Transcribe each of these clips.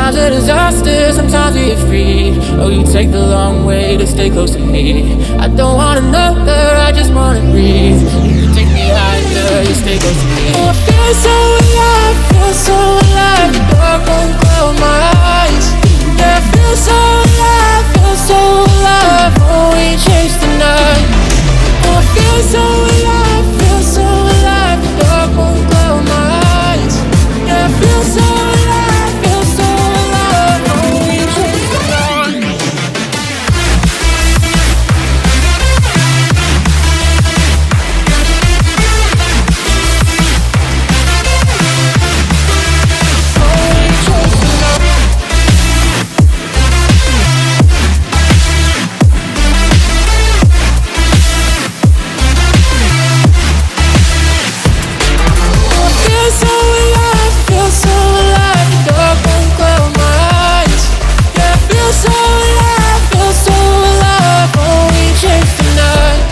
Sometimes a disaster, sometimes we get free. Oh, you take the long way to stay close to me. I don't want another, I just wanna breathe. You take me higher, you stay close to me. Oh, I feel so alive, feel so alive. The dark won't cloud my eyes. Yeah, I feel so alive, feel so alive. Oh, we chase the night. Oh, I feel so alive, feel so alive. The dark won't cloud my eyes. Yeah, I feel so alive, feel so alive. Oh, we chase the night.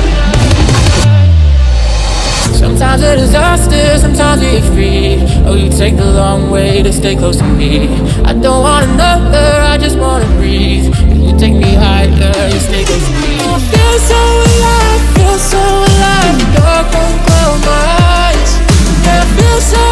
Sometimes a disaster, sometimes we get free. Oh, you take the long way to stay close to me. I don't want another, I just wanna breathe. You take me higher, you stay close to me. I feel so alive, feel so alive. The dark won't cloud my eyes. Yeah, I feel so